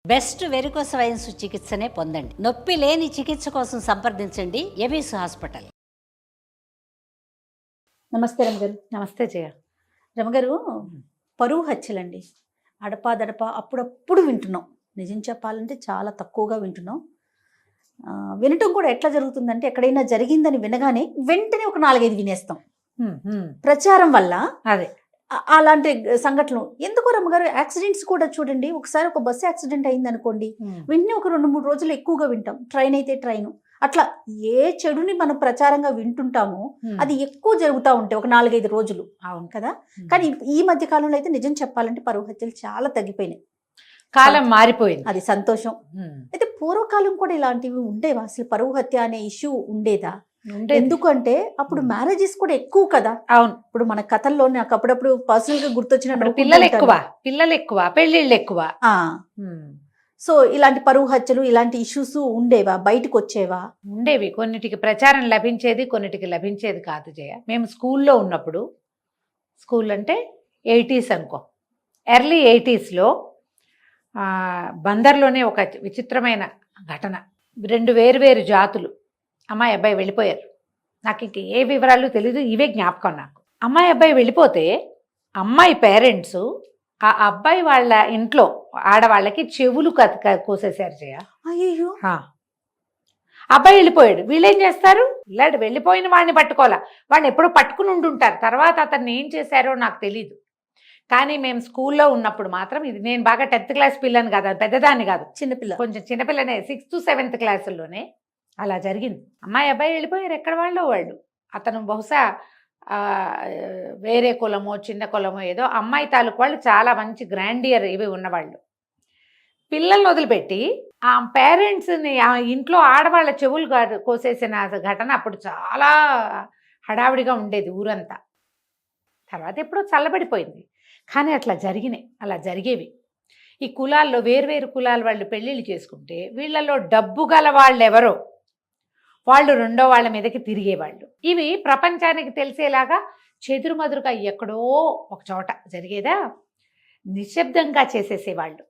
Best varicose veins చికిత్సనే పొందండి. నొప్పి లేని చికిత్స కోసం సంప్రదించండి ఎబిస్ హాస్పిటల్. నమస్తే రమగారు. నమస్తే జయ. రమగారు, పరువు హత్యలండి అడపాదడప అప్పుడప్పుడు వింటున్నాం. నిజం చెప్పాలంటే చాలా తక్కువగా వింటున్నాం. వినటం కూడా ఎట్లా జరుగుతుందంటే, ఎక్కడైనా జరిగిందని వినగానే వెంటనే ఒక 4-5 వినేస్తాం. ప్రచారం వల్ల అదే అలాంటి సంఘటనలు ఎందుకో రమ్మగారు. యాక్సిడెంట్స్ కూడా చూడండి, ఒకసారి ఒక బస్సు యాక్సిడెంట్ అయింది అనుకోండి, వెంటనే ఒక 2-3 రోజులు ఎక్కువగా వింటాం. ట్రైన్ అయితే ట్రైన్, అట్లా ఏ చెడుని మనం ప్రచారంగా వింటుంటామో అది ఎక్కువ జరుగుతూ ఉంటాయి ఒక 4-5 రోజులు. అవును కదా. కానీ ఈ మధ్య కాలంలో అయితే నిజం చెప్పాలంటే పరువు హత్యలు చాలా తగ్గిపోయినాయి. కాలం మారిపోయింది, అది సంతోషం. అయితే పూర్వకాలం కూడా ఇలాంటివి ఉండేవా? అసలు పరువు హత్య అనే ఇష్యూ ఉండేదా? ఎందుకంటే అప్పుడు మ్యారేజెస్ కూడా ఎక్కువ కదా. అవును. ఇప్పుడు మన కథల్లో నాకు అప్పుడప్పుడు పర్సనల్ గా గుర్తొచ్చిన పిల్లలు ఎక్కువ పెళ్లిళ్ళు ఎక్కువ. సో ఇలాంటి పరువు హత్యలు ఇలాంటి ఇష్యూస్ ఉండేవా? బయటకు వచ్చేవా? ఉండేవి. కొన్నిటికి ప్రచారం లభించేది, కొన్నిటికి లభించేది కాదు జయ. మేము స్కూల్లో ఉన్నప్పుడు, స్కూల్ అంటే 80s అనుకో, ఎర్లీ 80sలో బందర్లోనే ఒక విచిత్రమైన ఘటన. 2 వేరు జాతులు అమ్మాయి అబ్బాయి వెళ్ళిపోయారు. నాకు ఇంక ఏ వివరాలు తెలీదు, ఇవే జ్ఞాపకం నాకు. అమ్మాయి అబ్బాయి వెళ్ళిపోతే అమ్మాయి పేరెంట్స్ ఆ అబ్బాయి వాళ్ళ ఇంట్లో ఆడవాళ్ళకి చెవులు కోసేశారు జయ. అయ్యో. అబ్బాయి వెళ్ళిపోయాడు. వీళ్ళేం చేస్తారు? వెళ్ళిపోయిన వాడిని పట్టుకోవాలా, వాడిని ఎప్పుడో పట్టుకుని ఉంటుంటారు. తర్వాత అతన్ని ఏం చేశారో నాకు తెలీదు. కానీ మేము స్కూల్లో ఉన్నప్పుడు మాత్రం, ఇది నేను బాగా 10th క్లాస్ పిల్లని కాదు, పెద్దదాన్ని కాదు, చిన్నపిల్ల, కొంచెం చిన్నపిల్లనే, 6th 7th క్లాసుల్లోనే అలా జరిగింది. అమ్మాయి అబ్బాయి వెళ్ళిపోయారు, ఎక్కడ వాళ్ళు. అతను బహుశా వేరే కులమో చిన్న కులమో ఏదో, అమ్మాయి తాలూకు వాళ్ళు చాలా మంచి గ్రాండియర్ ఇవి ఉన్నవాళ్ళు. పిల్లల్ని వదిలిపెట్టి ఆ పేరెంట్స్ని, ఆ ఇంట్లో ఆడవాళ్ళ చెవులు కోసేసిన ఘటన అప్పుడు చాలా హడావిడిగా ఉండేది ఊరంతా. తర్వాత ఎప్పుడో చల్లబడిపోయింది. కానీ అట్లా జరిగేవి. ఈ కులాల్లో వేర్వేరు కులాల వాళ్ళు పెళ్ళిళ్ళు చేసుకుంటే వీళ్ళలో డబ్బు గల వాళ్ళెవరో వాళ్ళు రెండో వాళ్ళ మీదకి తిరిగేవాళ్ళు. ఇవి ప్రపంచానికి తెలిసేలాగా చెదురుమదురుగా ఎక్కడో ఒక చోట జరిగేదా, నిశ్శబ్దంగా చేసేసేవాళ్ళు.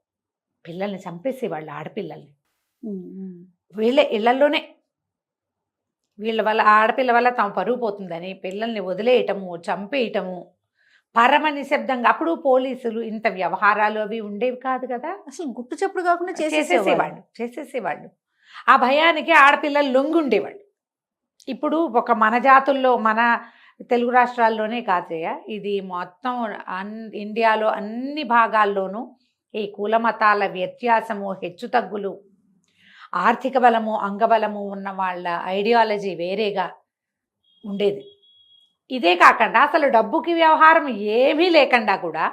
పిల్లల్ని చంపేసేవాళ్ళు, ఆడపిల్లల్ని. వీళ్ళ ఇళ్లలోనే, వీళ్ళ వల్ల, ఆడపిల్ల వల్ల తమ పరువు పోతుందని పిల్లల్ని వదిలేయటము, చంపేయటము, పరమ నిశ్శబ్దంగా. అప్పుడు పోలీసులు ఇంత వ్యవహారాలు అవి ఉండేవి కాదు కదా. అసలు గుట్టు చప్పుడు కాకుండా చేసేసేవాళ్ళు. ఆ భయానికి ఆడపిల్లలు లొంగుండేవాళ్ళు. ఇప్పుడు ఒక మన జాతుల్లో, మన తెలుగు రాష్ట్రాల్లోనే కాదయ్య, ఇది మొత్తం ఇండియాలో అన్ని భాగాల్లోనూ ఈ కుల మతాల వ్యత్యాసము, హెచ్చుతగ్గులు, ఆర్థిక బలము, అంగబలము ఉన్న వాళ్ళ ఐడియాలజీ వేరేగా ఉండేది. ఇదే కాకుండా అసలు డబ్బుకి వ్యవహారం ఏమీ లేకుండా కూడా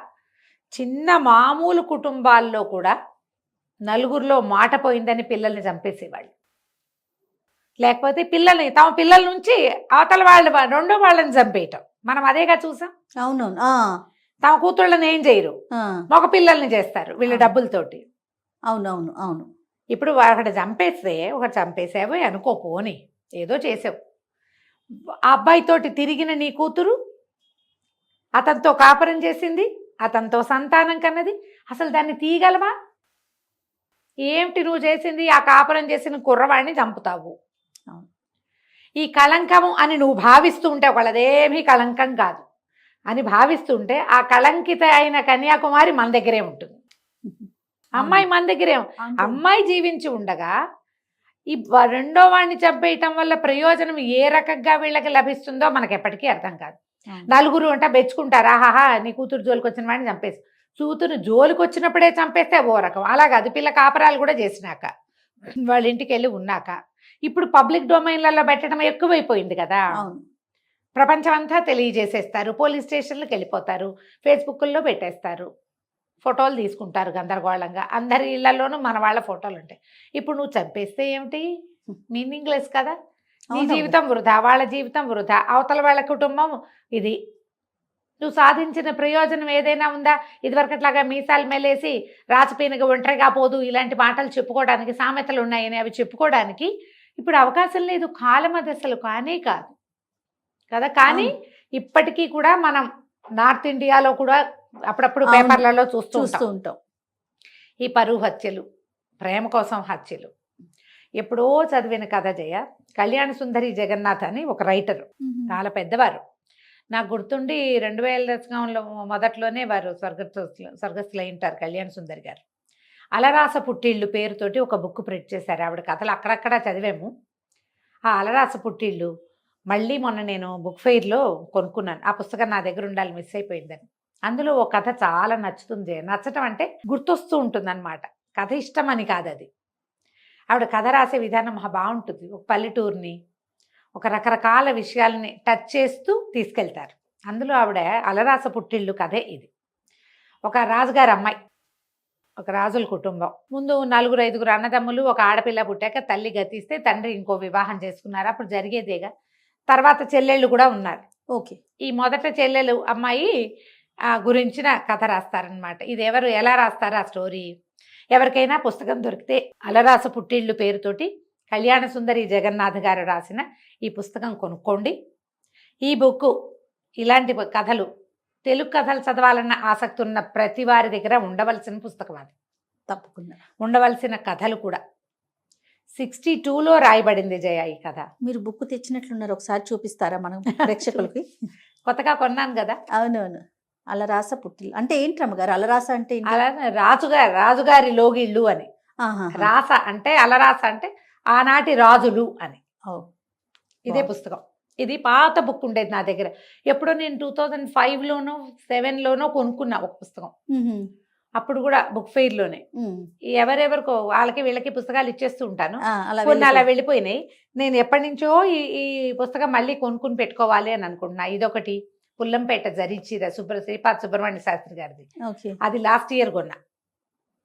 చిన్న మామూలు కుటుంబాల్లో కూడా నలుగురిలో మాట పోయిందని పిల్లల్ని చంపేసేవాళ్ళు. లేకపోతే తమ పిల్లల నుంచి అవతల రెండో వాళ్ళని చంపేయటం మనం అదేగా చూసాం. అవునవును. తమ కూతుళ్ళని ఏం చేయరు, మగ పిల్లల్ని చేస్తారు వీళ్ళ డబ్బులతోటి. అవును. ఇప్పుడు ఒకటి చంపేసావు అనుకో, పోని ఏదో చేసావు, ఆ అబ్బాయితోటి తిరిగిన నీ కూతురు అతనితో కాపురం చేసింది, అతనితో సంతానం కన్నది, అసలు దాన్ని తీయగలవా? ఏమిటి నువ్వు చేసింది? ఆ కాపురం చేసిన కుర్రవాడిని చంపుతావు. ఈ కళంకము అని నువ్వు భావిస్తూ ఉంటే, ఒకళ్ళదేమీ కళంకం కాదు అని భావిస్తుంటే, ఆ కళంకిత అయిన కన్యాకుమారి మన దగ్గరే ఉంటుంది, అమ్మాయి మన దగ్గరే. అమ్మాయి జీవించి ఉండగా ఈ రెండో వాడిని చంపేయటం వల్ల ప్రయోజనం ఏ రకంగా వీళ్ళకి లభిస్తుందో మనకి ఎప్పటికీ అర్థం కాదు. నలుగురు అంట మెచ్చుకుంటారు, ఆహాహా నీ కూతురు జోలికి వచ్చిన వాడిని చంపేసి. కూతురు జోలికి వచ్చినప్పుడే చంపేస్తే ఓ రకం, అలా కాదు పిల్ల కాపరాలు కూడా చేసినాక, వాళ్ళ ఇంటికి వెళ్ళి ఉన్నాక. ఇప్పుడు పబ్లిక్ డొమైన్లలో పెట్టడం ఎక్కువైపోయింది కదా. ప్రపంచం అంతా తెలియజేసేస్తారు, పోలీస్ స్టేషన్లకు వెళ్ళిపోతారు, ఫేస్బుక్లో పెట్టేస్తారు, ఫోటోలు తీసుకుంటారు గందరగోళంగా. అందరి ఇళ్లలోనూ మన వాళ్ళ ఫోటోలు ఉంటాయి. ఇప్పుడు నువ్వు చంపేస్తే ఏమిటి, మీనింగ్లెస్ కదా. నీ జీవితం వృధా, వాళ్ళ జీవితం వృధా, అవతల వాళ్ళ కుటుంబం ఇది. నువ్వు సాధించిన ప్రయోజనం ఏదైనా ఉందా? ఇదివరకట్లాగా మీసాలు మెలేసి రాచపీనగా ఒంటరిగా పోదు ఇలాంటి మాటలు చెప్పుకోవడానికి, సామెతలు ఉన్నాయని అవి చెప్పుకోవడానికి ఇప్పుడు అవకాశం లేదు. కాలం అది అసలు కానే కాదు కదా. కానీ ఇప్పటికీ కూడా మనం నార్త్ ఇండియాలో కూడా అప్పుడప్పుడు పేపర్లలో చూస్తూ ఉంటాం ఈ పరువు హత్యలు, ప్రేమ కోసం హత్యలు. ఎప్పుడో చదివిన కథ జయ. కళ్యాణ సుందరి జగన్నాథ్ అని ఒక రైటరు, చాలా పెద్దవారు. నాకు గుర్తుండి 2000 దశకంలో మొదట్లోనే వారు స్వర్గస్థులు అయి ఉంటారు కళ్యాణ సుందరి గారు. అలరాస పుట్టిళ్ళు పేరుతోటి ఒక బుక్ ప్రింట్ చేశారు. ఆవిడ కథలు అక్కడక్కడ చదివాము. ఆ అలరాస పుట్టిళ్ళు మళ్ళీ మొన్న నేను బుక్ ఫెయిర్లో కొనుక్కున్నాను. ఆ పుస్తకం నా దగ్గర ఉండాలి, మిస్ అయిపోయిందని. అందులో ఒక కథ చాలా నచ్చుతుంది. నచ్చటం అంటే గుర్తొస్తూ ఉంటుంది అన్నమాట. కథ ఇష్టం అని కాదు, అది ఆవిడ కథ రాసే విధానం బాగుంటుంది. ఒక పల్లెటూరుని, ఒక రకరకాల విషయాల్ని టచ్ చేస్తూ తీసుకెళ్తారు. అందులో ఆవిడ అలరాస పుట్టిళ్ళు కథే ఇది. ఒక రాజుగారి అమ్మాయి, ఒక రాజుల కుటుంబం. ముందు 4-5 అన్నదమ్ములు, ఒక ఆడపిల్ల పుట్టాక తల్లి గతిస్తే తండ్రి ఇంకో వివాహం చేసుకున్నారు. అప్పుడు జరిగేదేగా. తర్వాత చెల్లెళ్ళు కూడా ఉన్నారు. ఓకే. ఈ మొదట చెల్లెలు అమ్మాయి గురించిన కథ రాస్తారనమాట. ఇది ఎవరు ఎలా రాస్తారు ఆ స్టోరీ? ఎవరికైనా పుస్తకం దొరికితే అలరాస పుట్టిళ్ళు పేరుతోటి కళ్యాణ సుందరి జగన్నాథ్ గారు రాసిన ఈ పుస్తకం కొనుక్కోండి. ఈ బుక్ ఇలాంటి కథలు, తెలుగు కథలు చదవాలన్న ఆసక్తి ఉన్న ప్రతి వారి దగ్గర ఉండవలసిన పుస్తకం అది. తప్పకుండా ఉండవలసిన కథలు కూడా. 62లో రాయబడింది జయ ఈ కథ. మీరు బుక్ తెచ్చినట్లున్నారు, ఒకసారి చూపిస్తారా మనం ప్రేక్షకులకి? కొత్తగా కొన్నాను కదా. అవునవును. అలరాస పుట్టిల్లు అంటే ఏంటి రమ్మగారు? అలరాస అంటే ఏంటి? అలా రాజుగారి లోగిళ్ళు అని. రాస అంటే అలరాస అంటే ఆనాటి రాజులు అని. ఇదే పుస్తకం. ఇది పాత బుక్ ఉండేది నా దగ్గర. ఎప్పుడో నేను 2005లోనో 2007లోనో కొనుక్కున్నా ఒక పుస్తకం. అప్పుడు కూడా బుక్ ఫెయిర్లోనే. ఎవరెవరికో వాళ్ళకి వీళ్ళకి పుస్తకాలు ఇచ్చేస్తూ ఉంటాను. కొన్ని అలా వెళ్ళిపోయినాయి. నేను ఎప్పటి నుంచో ఈ పుస్తకం మళ్ళీ కొనుక్కుని పెట్టుకోవాలి అని అనుకుంటున్నా. ఇదొకటి పుల్లంపేట జరీచీర శ్రీపాద సుబ్రహ్మణ్య శాస్త్రి గారిది. అది లాస్ట్ ఇయర్ కొన్నా.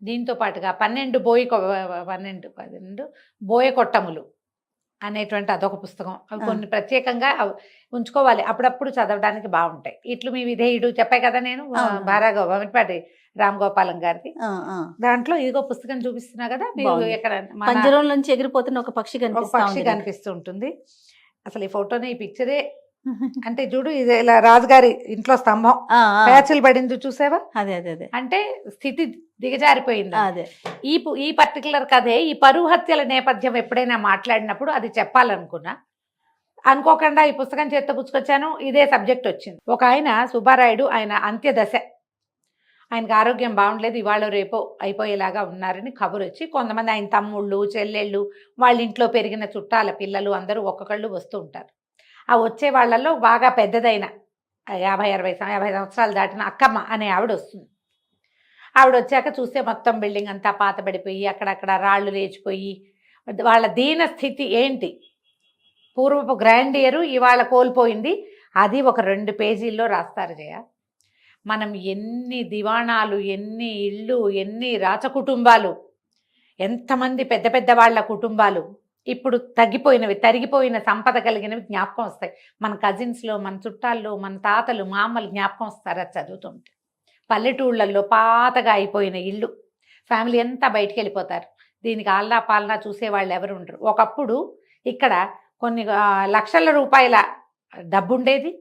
దీంతో పాటుగా 12 బోయ కొట్టములు అనేటువంటి అదొక పుస్తకం. అవి కొన్ని ప్రత్యేకంగా ఉంచుకోవాలి, అప్పుడప్పుడు చదవడానికి బాగుంటాయి. ఇట్లు మీ విధేయుడు చెప్పాయి కదా నేను, వమిటిపాటి రామ్ గోపాలం గారిది. దాంట్లో ఇదిగో పుస్తకం చూపిస్తున్నా కదా. ఎక్కడ పంజరం నుంచి ఎగిరిపోతున్న ఒక పక్షి కనిపిస్తూ ఉంటుంది. అసలు ఈ ఫోటోనే, ఈ పిక్చరే అంటే చూడు, ఇది ఇలా రాజుగారి ఇంట్లో స్తంభం ప్యాచులు పడింది చూసావా? అదే అదే అదే అంటే స్థితి దిగజారిపోయింది. అదే ఈ పర్టికులర్ కథే. ఈ పరువు హత్యల నేపథ్యం ఎప్పుడైనా మాట్లాడినప్పుడు అది చెప్పాలనుకున్నా, అనుకోకుండా ఈ పుస్తకం చేత్తో పుచ్చుకొచ్చాను. ఇదే సబ్జెక్ట్ వచ్చింది. ఒక ఆయన సుబ్బారాయుడు, ఆయన అంత్యదశ, ఆయనకు ఆరోగ్యం బాగుండలేదు, ఇవాళ రేపో అయిపోయేలాగా ఉన్నారని కబురు వచ్చి కొంతమంది ఆయన తమ్ముళ్ళు చెల్లెళ్ళు, వాళ్ళ ఇంట్లో పెరిగిన చుట్టాల పిల్లలు అందరూ ఒక్కొక్కళ్ళు వస్తూ ఉంటారు. ఆ వచ్చే వాళ్ళల్లో బాగా పెద్దదైన 50 సంవత్సరాలు దాటిన అక్కమ్మ అనే ఆవిడ వస్తుంది. ఆవిడ వచ్చాక చూస్తే మొత్తం బిల్డింగ్ అంతా పాతబడిపోయి అక్కడక్కడ రాళ్ళు లేచిపోయి, వాళ్ళ దీన స్థితి ఏంటి, పూర్వపు గ్రాండియరు ఇవాళ కోల్పోయింది. అది ఒక 2 పేజీల్లో రాస్తారు జయ. మనం ఎన్ని దివాణాలు, ఎన్ని ఇళ్ళు, ఎన్ని రాచకుటుంబాలు, ఎంతమంది పెద్ద పెద్ద వాళ్ళ కుటుంబాలు ఇప్పుడు తరిగిపోయిన సంపద కలిగినవి జ్ఞాపకం వస్తాయి. మన కజిన్స్లో, మన చుట్టాల్లో, మన తాతలు మామలు జ్ఞాపకం వస్తారు అది చదువుతుంటే. పల్లెటూళ్ళల్లో పాతగా అయిపోయిన ఇల్లు, ఫ్యామిలీ అంతా బయటికి వెళ్ళిపోతారు. దీనికి ఆల్లా పాలనా చూసేవాళ్ళు ఎవరు ఉండరు. ఒకప్పుడు ఇక్కడ కొన్ని లక్షల రూపాయల డబ్బు ఉండేది,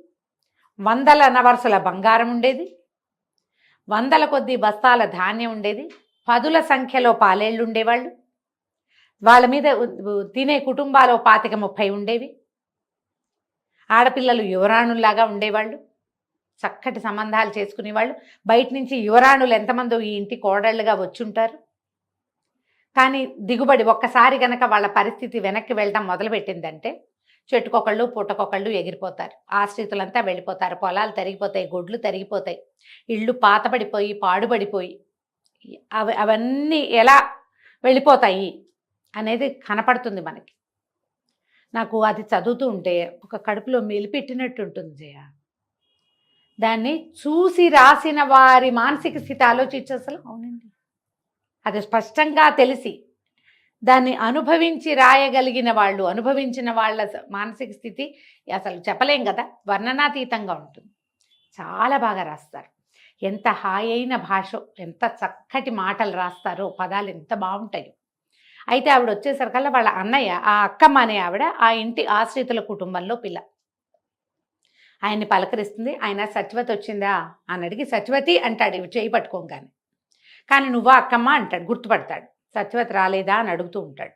100 నవర్సుల బంగారం ఉండేది, 100 కొద్ది బస్తాల ధాన్యం ఉండేది, 10ల సంఖ్యలో పాలేళ్ళు ఉండేవాళ్ళు, వాళ్ళ మీద తినే కుటుంబాలు 25-30 ఉండేవి, ఆడపిల్లలు యువరాణుల్లాగా ఉండేవాళ్ళు, చక్కటి సంబంధాలు చేసుకునేవాళ్ళు. బయట నుంచి యువరాణులు ఎంతమందో ఈ ఇంటి కోడళ్ళుగా వచ్చుంటారు. కానీ దిగుబడి ఒక్కసారి గనక వాళ్ళ పరిస్థితి వెనక్కి వెళ్ళడం మొదలుపెట్టిందంటే చెట్టుకొకళ్ళు పుట్టకొకళ్ళు ఎగిరిపోతారు, ఆశ్రితులంతా వెళ్ళిపోతారు, పొలాలు తరిగిపోతాయి, గొడ్లు తరిగిపోతాయి, ఇళ్ళు పాతబడిపోయి పాడుబడిపోయి అవన్నీ ఎలా వెళ్ళిపోతాయి అనేది కనపడుతుంది మనకి. నాకు అది చదువుతూ ఉంటే ఒక కడుపులో మెలిపెట్టినట్టు ఉంటుంది జయ. దాన్ని చూసి రాసిన వారి మానసిక స్థితి ఆలోచించి అసలు. అవునండి, అది స్పష్టంగా తెలిసి దాన్ని అనుభవించి రాయగలిగిన వాళ్ళు, అనుభవించిన వాళ్ళ మానసిక స్థితి అసలు చెప్పలేం కదా, వర్ణనాతీతంగా ఉంటుంది. చాలా బాగా రాస్తారు. ఎంత హాయి అయిన భాష, ఎంత చక్కటి మాటలు రాస్తారో, పదాలు ఎంత బాగుంటాయో. అయితే ఆవిడ వచ్చేసరికల్లా వాళ్ళ అన్నయ్య, ఆ అక్కమ్మ అనే ఆవిడ ఆ ఇంటి ఆశ్రితుల కుటుంబంలో పిల్ల. ఆయన్ని పలకరిస్తుంది. ఆయన సత్యవతి వచ్చిందా అని అడిగి సత్యవతి అంటాడు, ఇవి చేయి పట్టుకోగానే. కానీ నువ్వా అక్కమ్మ అంటాడు, గుర్తుపడతాడు. సత్యవతి రాలేదా అని అడుగుతూ ఉంటాడు.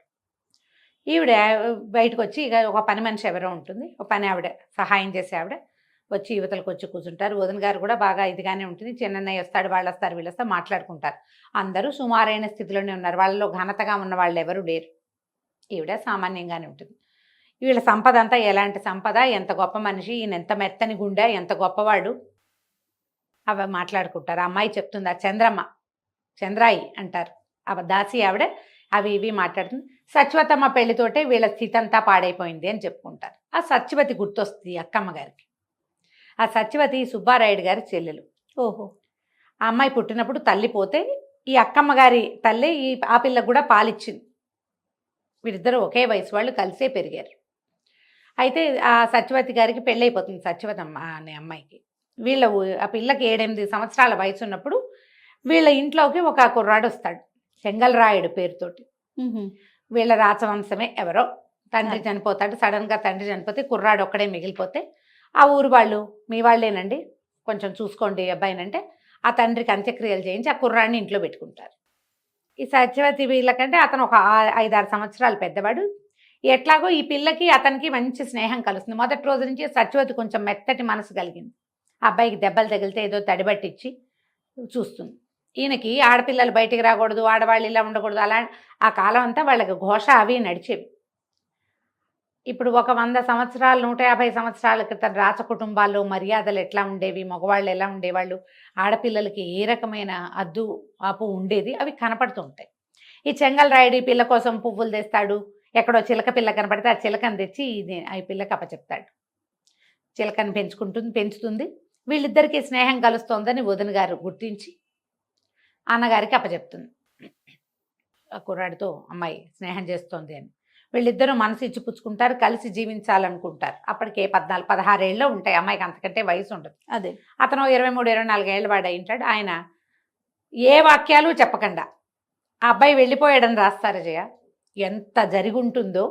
ఈవిడ బయటకు వచ్చి ఇక ఒక పని మనిషి ఎవరో ఉంటుంది, ఒక పని ఆవిడ, సహాయం చేసే ఆవిడ వచ్చి యువతలకు వచ్చి కూర్చుంటారు. వదిన గారు కూడా బాగా ఇదిగానే ఉంటుంది. చిన్నన్నయ్య వస్తాడు, వాళ్ళు వస్తారు, వీళ్ళు వస్తారు, మాట్లాడుకుంటారు. అందరూ సుమారైన స్థితిలోనే ఉన్నారు. వాళ్ళలో ఘనతగా ఉన్న వాళ్ళు ఎవరు లేరు. ఈవిడ సామాన్యంగానే ఉంటుంది. వీళ్ళ సంపద అంతా ఎలాంటి సంపద, ఎంత గొప్ప మనిషి, ఈయన ఎంత మెత్తని గుండె, ఎంత గొప్పవాడు, అవి మాట్లాడుకుంటారు. ఆ అమ్మాయి చెప్తుంది, ఆ చంద్రాయి అంటారు, ఆ దాసి ఆవిడ అవి ఇవి మాట్లాడుతుంది. సత్యవతమ్మ పెళ్లితోటే వీళ్ళ స్థితి అంతా పాడైపోయింది అని చెప్పుకుంటారు. ఆ సత్యవతి గుర్తొస్తుంది అక్కమ్మ గారికి. ఆ సత్యవతి సుబ్బారాయుడు గారి చెల్లెలు. ఓహో. ఆ అమ్మాయి పుట్టినప్పుడు తల్లి పోతే ఈ అక్కమ్మ గారి తల్లి ఆ పిల్లకు కూడా పాలిచ్చింది. వీళ్ళిద్దరూ ఒకే వయసు వాళ్ళు, కలిసే పెరిగారు. అయితే ఆ సత్యవతి గారికి పెళ్ళైపోతుంది, సత్యవతమ్మ అనే అమ్మాయికి. ఆ పిల్లకి 7-8 సంవత్సరాల వయసు ఉన్నప్పుడు వీళ్ళ ఇంట్లోకి ఒక కుర్రాడు వస్తాడు, చెంగల్రాయుడు పేరుతోటి. వీళ్ళ రాచవంశమే ఎవరో. తండ్రి చనిపోతాడు, సడన్గా తండ్రి చనిపోతే కుర్రాడు ఒక్కడే మిగిలిపోతే ఆ ఊరు వాళ్ళు, మీ వాళ్ళేనండి, కొంచెం చూసుకోండి అబ్బాయినంటే ఆ తండ్రికి అంత్యక్రియలు చేయించి ఆ కుర్రాడిని ఇంట్లో పెట్టుకుంటారు. ఈ సత్యవతి వీళ్ళకంటే అతను ఒక 5-6 సంవత్సరాలు పెద్దవాడు. ఎట్లాగో ఈ పిల్లకి అతనికి మంచి స్నేహం కలుస్తుంది. మొదటి రోజు నుంచి సత్యవతి కొంచెం మెత్తటి మనసు కలిగింది. ఆ అబ్బాయికి దెబ్బలు తగిలితే ఏదో తడిబట్టిచ్చి చూస్తుంది. ఈయనకి ఆడపిల్లలు బయటికి రాకూడదు, ఆడవాళ్ళు ఇలా ఉండకూడదు, అలా ఆ కాలం అంతా వాళ్ళకి ఘోష అవి నడిచేవి. ఇప్పుడు ఒక 100 సంవత్సరాలు 150 సంవత్సరాల క్రితం రాచ కుటుంబాల్లో మర్యాదలు ఎట్లా ఉండేవి, మగవాళ్ళు ఎలా ఉండేవాళ్ళు, ఆడపిల్లలకి ఏ రకమైన అద్దు ఆపు ఉండేది, అవి కనపడుతూ ఉంటాయి. ఈ చెంగల్రాయుడు ఈ పిల్ల కోసం పువ్వులు తెస్తాడు. ఎక్కడో చిలక పిల్ల కనపడితే ఆ చిలకను తెచ్చి ఈ పిల్లకి అప్పచెప్తాడు. చిలకను పెంచుతుంది. వీళ్ళిద్దరికీ స్నేహం కలుస్తోందని వదిన గారు గుర్తించి అన్నగారికి అప్పచెప్తుంది. ఆ కుర్రాడితో అమ్మాయి స్నేహం చేస్తోంది అని. వీళ్ళిద్దరూ మనసు ఇచ్చి పుచ్చుకుంటారు, కలిసి జీవించాలనుకుంటారు. అప్పటికే 14-16 ఏళ్ళు ఉంటాయి అమ్మాయికి, అంతకంటే వయసు ఉండదు. అదే అతను 23-24 ఏళ్ళ వాడు అయి ఉంటాడు. ఆయన ఏ వాక్యాలు చెప్పకుండా ఆ అబ్బాయి వెళ్ళిపోయాడని రాస్తారు జయ. ఎంత జరిగి ఉంటుందో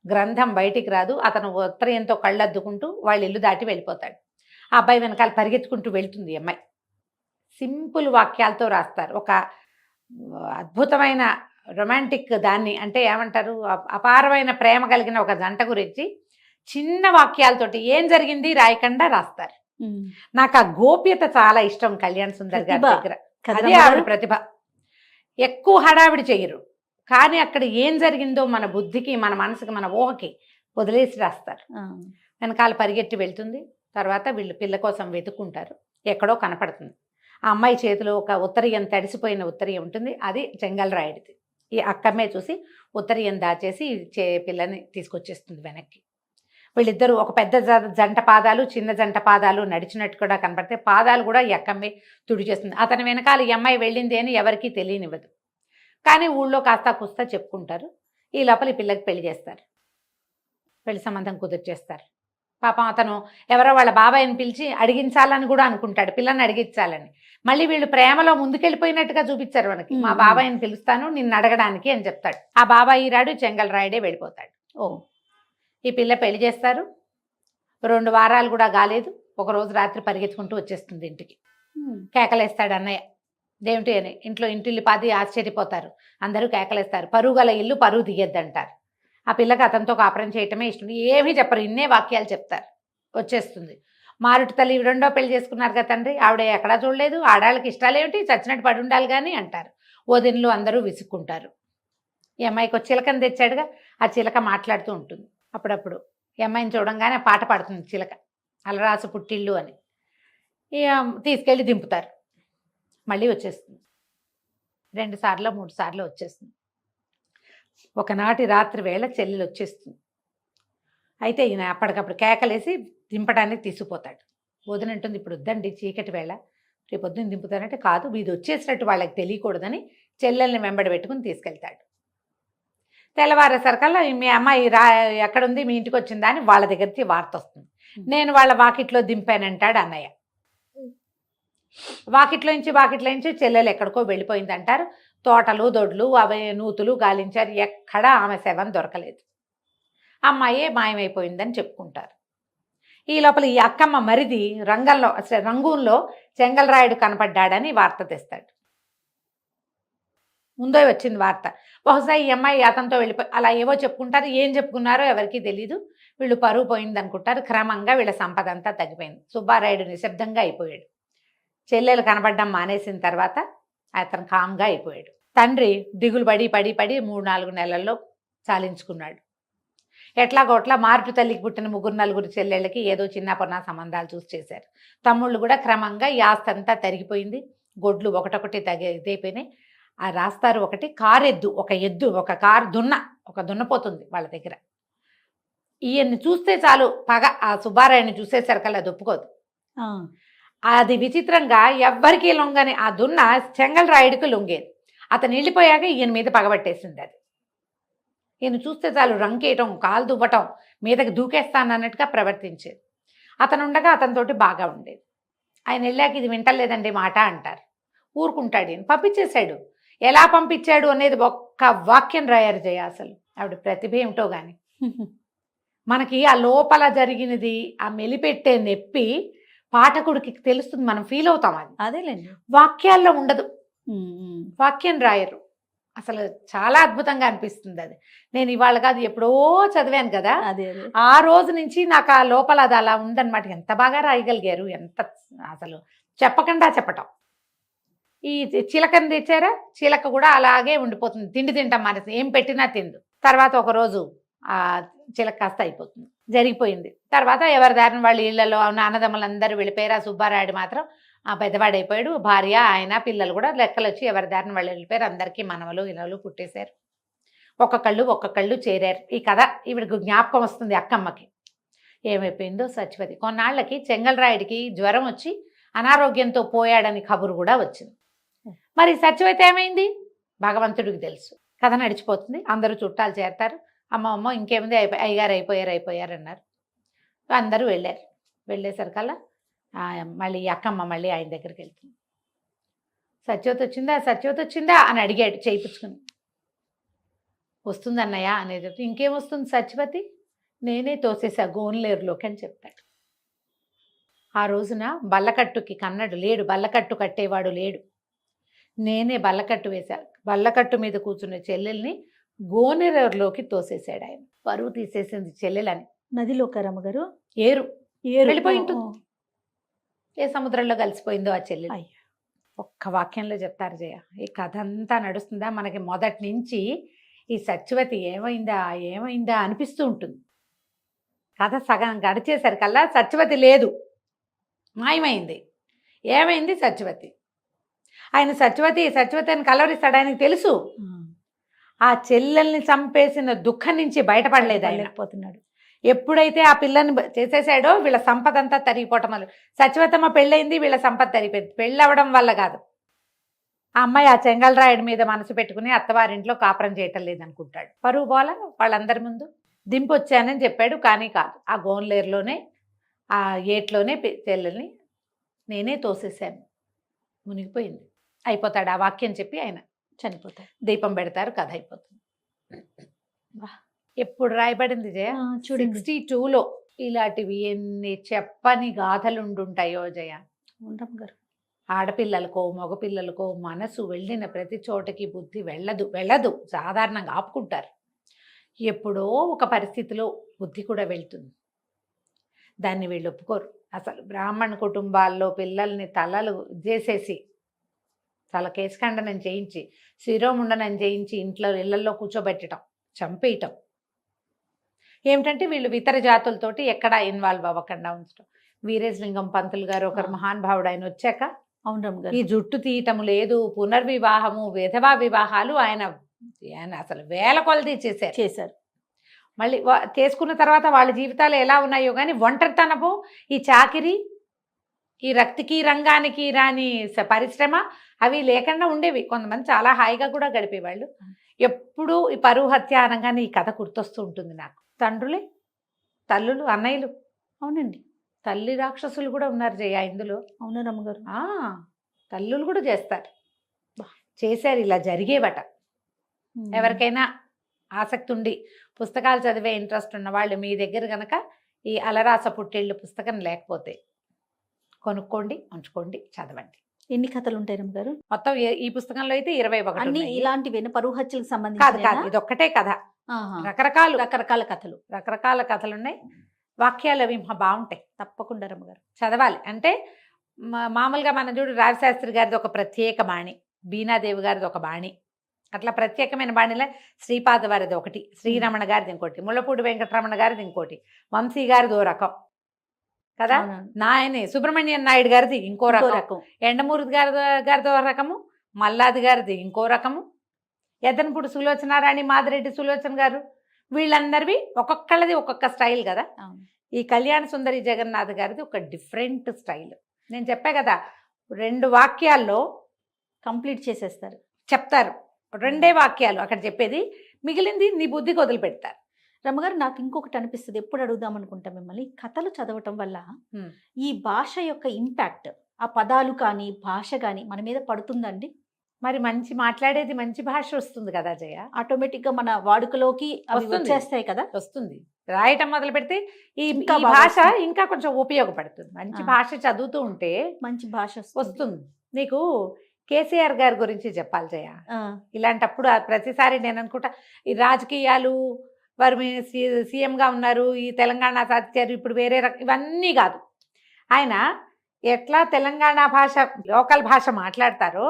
గ్రంథం బయటికి రాదు. అతను ఉత్తరీయంతో కళ్ళద్దుకుంటూ వాళ్ళ ఇల్లు దాటి వెళ్ళిపోతాడు. ఆ అబ్బాయి వెనకాల పరిగెత్తుకుంటూ వెళ్తుంది అమ్మాయి. సింపుల్ వాక్యాలతో రాస్తారు. ఒక అద్భుతమైన రొమాంటిక్ దాన్ని, అంటే ఏమంటారు, అపారమైన ప్రేమ కలిగిన ఒక జంట గురించి చిన్న వాక్యాలతోటి ఏం జరిగింది రాయకుండా రాస్తారు. నాకు ఆ గోప్యత చాలా ఇష్టం కళ్యాణ్ సుందర్ గారి దగ్గర. అదే ఆవిడ ప్రతిభ. ఎక్కువ హడావిడి చెయ్యరు, కానీ అక్కడ ఏం జరిగిందో మన బుద్ధికి, మన మనసుకి, మన ఊహకి వదిలేసి రాస్తారు. వెనకాల పరిగెట్టి వెళ్తుంది. తర్వాత వీళ్ళు పిల్ల కోసం వెతుక్కుంటారు. ఎక్కడో కనపడుతుంది. ఆ అమ్మాయి చేతిలో ఒక ఉత్తరీయం, తడిసిపోయిన ఉత్తరీయం ఉంటుంది. అది చెంగల్రాయుడిది. ఈ అక్కమ్మే చూసి ఉత్తరీయం దాచేసి పిల్లని తీసుకొచ్చేస్తుంది వెనక్కి. వీళ్ళిద్దరూ ఒక పెద్ద జంట పాదాలు, చిన్న జంట పాదాలు నడిచినట్టు కూడా కనపడితే పాదాలు కూడా ఈ అక్కమ్మే తుడి చేస్తుంది. అతని వెనకాల ఈ అమ్మాయి వెళ్ళింది అని ఎవరికీ తెలియనివ్వదు. కానీ ఊళ్ళో కాస్తా కుస్తా చెప్పుకుంటారు. ఈ లోపల ఈ పిల్లకి పెళ్లి చేస్తారు. పెళ్లి సంబంధం కుదిర్చేస్తారు. పాపం అతను ఎవరో వాళ్ళ బాబాయ్ని పిలిచి అడిగించాలని కూడా అనుకుంటాడు, పిల్లని అడిగించాలని. మళ్ళీ వీళ్ళు ప్రేమలో ముందుకెళ్ళిపోయినట్టుగా చూపించారు మనకి. మా బాబాయ్ని పిలుస్తాను నిన్ను అడగడానికి అని చెప్తాడు. ఆ బాబాయ్ రాడు, చెంగల్రాయుడే వెళ్ళిపోతాడు. ఈ పిల్ల పెళ్లి చేస్తారు. 2 వారాలు కూడా కాలేదు, ఒకరోజు రాత్రి పరిగెత్తుకుంటూ వచ్చేస్తుంది ఇంటికి. కేకలేస్తాడు అన్నయ్య. దేమిటి అని ఇంటిల్లి పాది ఆశ్చర్యపోతారు. అందరూ కేకలేస్తారు. పరువు గల ఇల్లు పరువు తీయద్దంటారు. ఆ పిల్లకి అతనితో కాపురం చేయటమే ఇష్టం. ఏమీ చెప్పరు, ఇన్నే వాక్యాలు చెప్తారు. వచ్చేస్తుంది. మారుటి తల్లి 2వ పెళ్లి చేసుకున్నారు కదా తండ్రి, ఆవిడ ఎక్కడా చూడలేదు, ఆడాళ్ళకి ఇష్టాలు ఏమిటి, చచ్చినట్టు పడి ఉండాలి కానీ అంటారు. వదినలు అందరూ విసుక్కుంటారు. ఈ అమ్మాయికి ఒక చిలకని తెచ్చాడుగా, ఆ చిలక మాట్లాడుతూ ఉంటుంది. అప్పుడప్పుడు ఈ అమ్మాయిని చూడంగానే పాట పాడుతుంది చిలక, అలరాసు పుట్టిల్లు అని. తీసుకెళ్ళి దింపుతారు. మళ్ళీ వచ్చేస్తుంది. 2 సార్లు 3 సార్లు వచ్చేస్తుంది. ఒకనాటి రాత్రి వేళ చెల్లెలు వచ్చేస్తుంది. అయితే ఈయన అప్పటికప్పుడు కేకలేసి దింపడానికి తీసుకుపోతాడు. వదినంటుంది, ఇప్పుడు వద్దండి చీకటి వేళ, రేపు పొద్దున్న దింపుతానంటే, కాదు ఇది వచ్చేసినట్టు వాళ్ళకి తెలియకూడదని చెల్లెల్ని వెంబడి పెట్టుకుని తీసుకెళ్తాడు. తెల్లవారేసరికల్లా మీ అమ్మాయి ఎక్కడుంది, మీ ఇంటికి వచ్చిందా అని వాళ్ళ దగ్గరికి వార్త వస్తుంది. నేను వాళ్ళ వాకిట్లో దింపానంటాడు అన్నయ్య. వాకిట్లో నుంచి చెల్లెలు ఎక్కడికో వెళ్ళిపోయింది అంటారు. తోటలు దొడ్లు అవి నూతులు గాలించారు, ఎక్కడా ఆమె శవం దొరకలేదు. అమ్మాయే మాయమైపోయిందని చెప్పుకుంటారు. ఈ లోపల ఈ అక్కమ్మ మరిది రంగూన్లో చెంగల్రాయుడు కనపడ్డాడని వార్త తెస్తాడు. ముందే వచ్చింది వార్త. బహుశా ఈ అమ్మాయి అతనితో వెళ్ళిపోయి అలా ఏవో చెప్పుకుంటారు. ఏం చెప్పుకున్నారో ఎవరికీ తెలీదు. వీళ్ళు పరువు పోయింది అనుకుంటారు. క్రమంగా వీళ్ళ సంపద అంతా తగ్గిపోయింది. సుబ్బారాయుడు నిశ్శబ్దంగా అయిపోయాడు. చెల్లెలు కనబడడం మానేసిన తర్వాత అతను కామ్గా అయిపోయాడు. తండ్రి దిగులు పడి 3-4 నెలల్లో చాలించుకున్నాడు. ఎట్లాగోట్లా మారుటు తల్లికి పుట్టిన 3-4 చెల్లెళ్ళకి ఏదో చిన్న పొన్న సంబంధాలు చూసి చేశారు. తమ్ముళ్ళు కూడా క్రమంగా ఈ ఆస్తి అంతా తరిగిపోయింది. గొడ్లు ఒకటొకటి ఇదైపోయినాయి. ఆ రాస్తారు ఒకటి కారెద్దు, ఒక కారు దున్నపోతుంది వాళ్ళ దగ్గర. ఈయన్ని చూస్తే చాలు పగ. ఆ సుబ్బారాయుడిని చూసేసరికల్లా అది ఒప్పుకోదు. అది విచిత్రంగా ఎవ్వరికీ లొంగని ఆ దున్న చెంగల్రాయుడికి లొంగేది. అతను వెళ్ళిపోయాక ఈయన మీద పగబట్టేసింది అది. ఈయన చూస్తే చాలు రంకేయటం, కాలు దువ్వటం, మీదకి దూకేస్తానన్నట్టుగా ప్రవర్తించేది. అతను ఉండగా అతనితోటి బాగా ఉండేది. ఆయన వెళ్ళాక ఇది వింటలేదండి మాట అంటారు. ఊరుకుంటాడు. ఈయన పంపించేశాడు. ఎలా పంపించాడు అనేది ఒక్క వాక్యం రాయారు జయ. అసలు ఆవిడ ప్రతిభ ఏమిటో కానీ మనకి ఆ లోపల జరిగినది ఆ మెలిపెట్టే నొప్పి పాఠకుడికి తెలుస్తుంది. మనం ఫీల్ అవుతాం. అది అదేలేండి, వాక్యాల్లో ఉండదు. వాక్యం రాయరు. అసలు చాలా అద్భుతంగా అనిపిస్తుంది అది. నేను ఇవాళ కాదు ఎప్పుడో చదివాను కదా. అదే ఆ రోజు నుంచి నాకు ఆ లోపల అది అలా ఉందన్నమాట. ఎంత బాగా రాయగలిగారు. ఎంత అసలు చెప్పకుండా చెప్పటం. ఈ చిలకని తెచ్చారా, చిలక కూడా అలాగే ఉండిపోతుంది. తిండి తింటాం మానేసి ఏం పెట్టినా తిందు. తర్వాత ఒకరోజు ఆ చిలక కాస్త అయిపోతుంది. జరిగిపోయింది. తర్వాత ఎవరి దారిని వాళ్ళ ఇళ్లలో అన్నదమ్ములందరూ వెళ్ళిపోయారు. ఆ సుబ్బారాయుడు మాత్రం ఆ పెద్దవాడైపోయాడు. భార్య, ఆయన, పిల్లలు కూడా లెక్కలు వచ్చి ఎవరి దారిని వాళ్ళు వెళ్ళిపోయారు. అందరికీ మనవలు ఇనవలు పుట్టేశారు. ఒక్కొక్కళ్ళు చేరారు. ఈ కథ ఈవిడకు జ్ఞాపకం వస్తుంది అక్కమ్మకి. ఏమైపోయిందో సత్యవతి. కొన్నాళ్ళకి చెంగల్రాయుడికి జ్వరం వచ్చి అనారోగ్యంతో పోయాడని కబురు కూడా వచ్చింది. మరి సత్యవతి ఏమైంది భగవంతుడికి తెలుసు. కథ నడిచిపోతుంది. అందరూ చుట్టాలు చేరతారు. అమ్మ ఇంకేముంది అయ్యగారు అయిపోయారు అన్నారు. అందరూ వెళ్ళారు. వెళ్ళేసరికల్లా మళ్ళీ అక్కమ్మ మళ్ళీ ఆయన దగ్గరికి వెళ్తుంది. సత్యవతి వచ్చిందా అని అడిగాడు చేయించుకుని. వస్తుంది అన్నయ్య అనేది. ఇంకేమొస్తుంది సత్యవతి, నేనే తోసేసా గోన్లేరులోకి అని చెప్పాడు. ఆ రోజున బల్లకట్టుకి కన్నడు లేడు, బల్లకట్టు కట్టేవాడు లేడు. నేనే బల్లకట్టు వేశా. బల్లకట్టు మీద కూర్చున్న చెల్లెల్ని గోనెరేరులోకి తోసేశాడు ఆయన. పరువు తీసేసింది చెల్లెలని. నదిలోకి రమ్మగారు ఏరు వెళ్ళిపోయి ఉంటుంది. ఏ సముద్రంలో కలిసిపోయిందో ఆ చెల్లెలు. ఒక్క వాక్యంలో చెప్తారు జయ. ఈ కథ అంతా నడుస్తుందా మనకి మొదటి నుంచి. ఈ సత్యవతి ఏమైందా అనిపిస్తూ ఉంటుంది. కథ సగం గడిచేసరికల్లా సత్యవతి లేదు, మాయమైంది. ఏమైంది సత్యవతి? ఆయన సత్యవతి అని కలవరిస్తాడు. ఆయనకు తెలుసు ఆ చెల్లెల్ని చంపేసిన దుఃఖం నుంచి బయటపడలేదు. ఆయనపోతున్నాడు. ఎప్పుడైతే ఆ పిల్లని చేసేసాడో వీళ్ళ సంపద అంతా తరిగిపోవటం వల్ల. సత్యవతమ్మ పెళ్ళయింది, వీళ్ళ సంపద తరిగిపోయింది. పెళ్ళవడం వల్ల కాదు. ఆ అమ్మాయి ఆ చెంగల్రాయుడి మీద మనసు పెట్టుకుని అత్తవారింట్లో కాపురం చేయటం లేదనుకుంటాడు. పరువు పోల వాళ్ళందరి ముందు దింపొచ్చానని చెప్పాడు. కానీ కాదు, ఆ గోన్లేరులోనే ఆ ఏట్లోనే చెల్లెల్ని నేనే తోసేసాను. మునిగిపోయింది. అయిపోతాడు. ఆ వాక్యం చెప్పి ఆయన చనిపోతాడు. దీపం పెడతారు. కథ అయిపోతుంది. ఎప్పుడు రాయబడింది జయ? 62లో. ఇలాంటివి ఎన్ని చెప్పని గాథలుండుంటాయో జయ. గారు ఆడపిల్లలకో మగపిల్లలకో మనసు వెళ్ళిన ప్రతి చోటకి బుద్ధి వెళ్ళదు. సాధారణంగా ఆపుకుంటారు. ఎప్పుడో ఒక పరిస్థితిలో బుద్ధి కూడా వెళ్తుంది. దాన్ని వీళ్ళు ఒప్పుకోరు. అసలు బ్రాహ్మణ కుటుంబాల్లో పిల్లల్ని తలలు చేసేసి తల కేశఖండనం చేయించి శిరోముండనం చేయించి ఇళ్లలో కూర్చోబెట్టడం, చంపేయటం. ఏమిటంటే వీళ్ళు ఇతర జాతులతోటి ఎక్కడా ఇన్వాల్వ్ అవ్వకుండా ఉంచడం. వీరేశలింగం పంతులు గారు ఒకరు మహానుభావుడు. ఆయన వచ్చాక ఈ జుట్టు తీయటం లేదు, పునర్వివాహము, విధవా వివాహాలు ఆయన అసలు వేల కొలది చేశారు. మళ్ళీ చేసుకున్న తర్వాత వాళ్ళ జీవితాలు ఎలా ఉన్నాయో కానీ ఒంటరితనము, ఈ చాకిరి, ఈ రక్తికి రంగానికి రాని పరిశ్రమ అవి లేకుండా ఉండేవి. కొంతమంది చాలా హాయిగా కూడా గడిపేవాళ్ళు. ఎప్పుడూ ఈ పరువు హత్య అనగానే ఈ కథ గుర్తొస్తూ ఉంటుంది నాకు. తండ్రులే, తల్లులు, అన్నయ్యలు. అవునండి, తల్లి రాక్షసులు కూడా ఉన్నారు జయ ఇందులో. అవునా రమ్మగారు? తల్లులు కూడా చేశారు. ఇలా జరిగేవట. ఎవరికైనా ఆసక్తి ఉండి పుస్తకాలు చదివే ఇంట్రెస్ట్ ఉన్న వాళ్ళు మీ దగ్గర కనుక ఈ అలరాస పుట్టేళ్ళు పుస్తకం లేకపోతే కొనుక్కోండి, ఉంచుకోండి, చదవండి. ఎన్ని కథలు ఉంటాయి రమ్మగారు? మొత్తం ఈ పుస్తకంలో అయితే 21 అన్ని ఉన్నాయి. ఇలాంటివేనా? పరువు హత్యలకు కాదు కాదు, సంబంధించిన ఇది ఒక్కటే కథ. రకరకాల రకరకాల కథలు ఉన్నాయి. వాక్యాలు అవి బాగుంటాయి, తప్పకుండా రమ్మగారు చదవాలి. అంటే మామూలుగా మనం చూడు, రావిశాస్త్రి గారిది ఒక ప్రత్యేక బాణి, బీనాదేవి గారిది ఒక బాణి, అట్లా ప్రత్యేకమైన బాణిలో శ్రీపాద వారిది ఒకటి, శ్రీరమణ గారిది ఇంకోటి, ముళ్ళపూడి వెంకటరమణ గారిది ఇంకోటి, వంశీ గారిది ఓ రకం కదా, నాయని సుబ్రహ్మణ్యం నాయుడు గారిది ఇంకో రకం, ఎండమూరి గారిది ఓ రకము, మల్లాది గారిది ఇంకో రకము, ఎదనపూడి సులోచనారాణి, మాదిరెడ్డి సులోచన గారు, వీళ్ళందరివి ఒక్కొక్కళ్ళది ఒక్కొక్క స్టైల్ కదా. ఈ కళ్యాణ సుందరి జగన్నాథ్ గారిది ఒక డిఫరెంట్ స్టైల్. నేను చెప్పా కదా, 2 వాక్యాల్లో కంప్లీట్ చేసేస్తారు, చెప్తారు. 2 వాక్యాలు అక్కడ చెప్పేది, మిగిలింది నీ బుద్ధికి వదిలిపెడతారు. రమ్మగారు నాకు ఇంకొకటి అనిపిస్తుంది, ఎప్పుడు అడుగుదాం అనుకుంటా మిమ్మల్ని, కథలు చదవటం వల్ల ఈ భాష యొక్క ఇంపాక్ట్, ఆ పదాలు కానీ భాష కానీ మన మీద పడుతుందండి? మరి మంచి మాట్లాడేది మంచి భాష వస్తుంది కదా జయ, ఆటోమేటిక్ గా మన వాడుకలోకి వచ్చేస్తాయి కదా. వస్తుంది. రాయటం మొదలు పెడితే ఈ ఇంకా భాష ఇంకా కొంచెం ఉపయోగపడుతుంది. మంచి భాష చదువుతూ ఉంటే మంచి భాష వస్తుంది. నీకు కేసీఆర్ గారి గురించి చెప్పాలి జయ. ఇలాంటప్పుడు ప్రతిసారి నేను అనుకుంటా, ఈ రాజకీయాలు వారు సీఎంగా ఉన్నారు, ఈ తెలంగాణ సాధించారు, ఇప్పుడు వేరే ఇవన్నీ కాదు. ఆయన ఎట్లా తెలంగాణ భాష, లోకల్ భాష మాట్లాడతారో,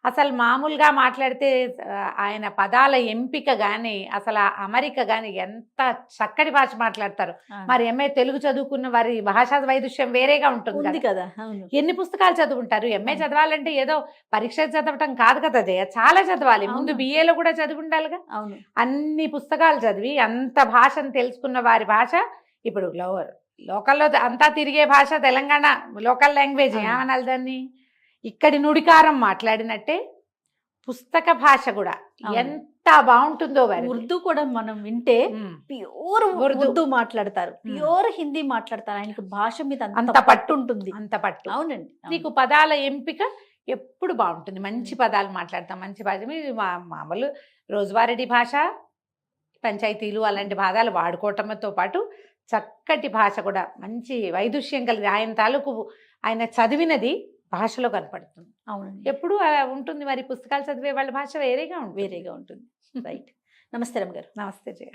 అసలు మామూలుగా మాట్లాడితే ఆయన పదాల ఎంపిక కానీ, అసలు ఆ అమరిక కానీ ఎంత చక్కటి భాష మాట్లాడతారు. మరి ఎంఏ తెలుగు చదువుకున్న వారి భాషా వైదుష్యం వేరేగా ఉంటుంది కదా. ఎన్ని పుస్తకాలు చదువుకుంటారు? ఎంఏ చదవాలంటే ఏదో పరీక్ష చదవటం కాదు కదా జయ, చాలా చదవాలి. ముందు బిఏలో కూడా చదివి ఉండాలిగా. అన్ని పుస్తకాలు చదివి అంత భాషను తెలుసుకున్న వారి భాష, ఇప్పుడు లోకల్లో అంతా తిరిగే భాష తెలంగాణ లోకల్ లాంగ్వేజ్, ఏమనాలి దాన్ని, ఇక్కడి నుడికారం మాట్లాడినట్టే పుస్తక భాష కూడా ఎంత బాగుంటుందో. ఉర్దూ కూడా మనం వింటే ప్యూర్ ఉర్దూ మాట్లాడతారు, ప్యూర్ హిందీ మాట్లాడతారు. ఆయనకి భాష మీద అంత పట్టు ఉంటుంది, అంత పట్టు. అవునండి, నీకు పదాల ఎంపిక ఎప్పుడు బాగుంటుంది. మంచి పదాలు మాట్లాడతాం, మంచి భాష. మీరు మామూలు రోజువారీ భాష, పంచాయతీలు అలాంటి పదాలు వాడుకోవటంతో పాటు చక్కటి భాష కూడా, మంచి వైదుష్యం కలిగి ఆయన తాలూకు ఆయన చదివినది భాషలో కనపడుతుంది. అవునండి, ఎప్పుడు ఉంటుంది. మరి పుస్తకాలు చదివే వాళ్ళ భాష వేరేగా ఉంటుంది. రైట్. నమస్తే రమ్మ గారు. నమస్తే జయ.